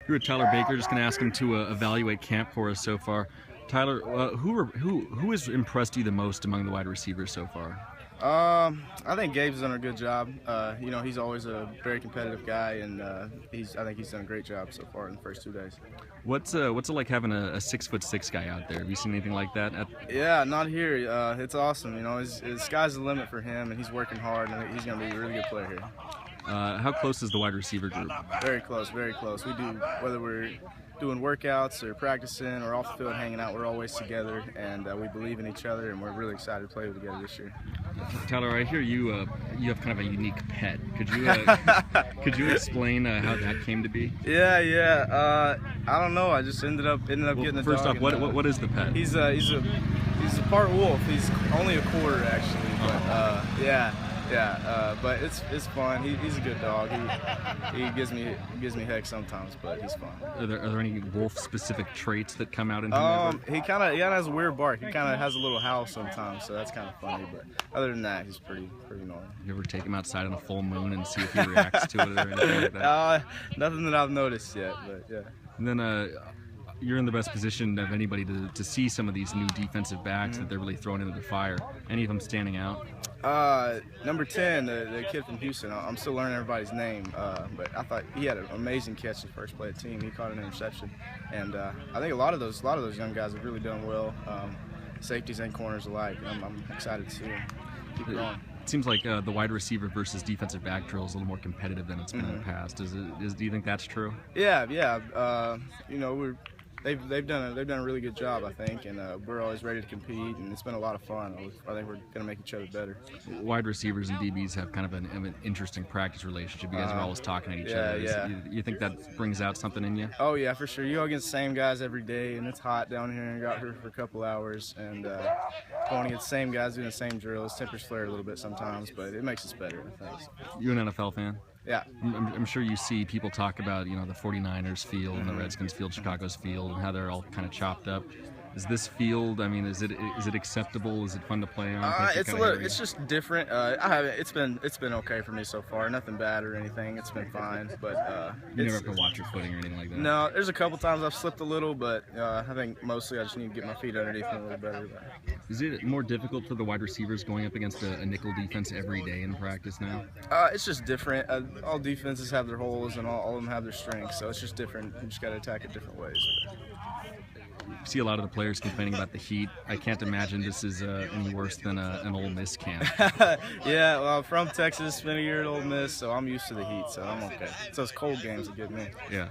Here with Tyler Baker, just going to ask him to evaluate camp for us so far. Tyler, who has impressed you the most among the wide receivers so far? I think Gabe's done a good job. He's always a very competitive guy, and I think he's done a great job so far in the first 2 days. What's it like having a 6'6" guy out there? Have you seen anything like that? Yeah, not here. It's awesome. The sky's the limit for him, and he's working hard, and he's going to be a really good player here. How close is the wide receiver group? Very close, very close. We do, whether we're doing workouts or practicing or off the field hanging out, we're always together, and we believe in each other, and we're really excited to play together this year. Tyler, I hear you have kind of a unique pet. Could you explain how that came to be? Yeah. I don't know. I just ended up getting a dog. First off, what is the pet? He's a part wolf. He's only a quarter actually, but but it's fun. He's a good dog. He gives me heck sometimes, but he's fun. Are there any wolf specific traits that come out in him? He kind of has a weird bark. He kind of has a little howl sometimes, so that's kind of funny. But other than that, he's pretty normal. You ever take him outside on a full moon and see if he reacts to it or anything like that? Nothing that I've noticed yet, but yeah. And then you're in the best position of anybody to see some of these new defensive backs that they're really throwing into the fire. Any of them standing out? Number 10, the kid from Houston. I'm still learning everybody's name, but I thought he had an amazing catch the first play of the team. He caught an interception, and I think a lot of those young guys have really done well, safeties and corners alike. I'm excited to see them keep going. It seems like the wide receiver versus defensive back drill is a little more competitive than it's been in the past. Do you think that's true? Yeah. They've done a really good job, I think, and we're always ready to compete, and it's been a lot of fun. I think we're going to make each other better. Wide receivers and DBs have kind of an interesting practice relationship. You guys are always talking at each other. Yeah. You think that brings out something in you? Oh yeah, for sure. You go against the same guys every day, and it's hot down here, and got here for a couple hours, and going against the same guys doing the same drills. Tempers flare a little bit sometimes, but it makes us better, I think. You an NFL fan? Yeah. I'm sure you see people talk about, the 49ers field and the Redskins field, Chicago's field, and how they're all kind of chopped up. Is this field, is it acceptable? Is it fun to play on? It's just different. It's been okay for me so far. Nothing bad or anything. It's been fine, but you never have to watch your footing or anything like that. No, there's a couple times I've slipped a little, but I think mostly I just need to get my feet underneath me a little better. Is it more difficult for the wide receivers going up against a nickel defense every day in practice now? It's just different. All defenses have their holes, and all of them have their strengths, so it's just different. You just got to attack it different ways. You see a lot of the players complaining about the heat. I can't imagine this is any worse than an Ole Miss camp. Yeah, well, I'm from Texas, spent a year at Ole Miss, so I'm used to the heat, so I'm okay. It's those cold games that get me. Yeah.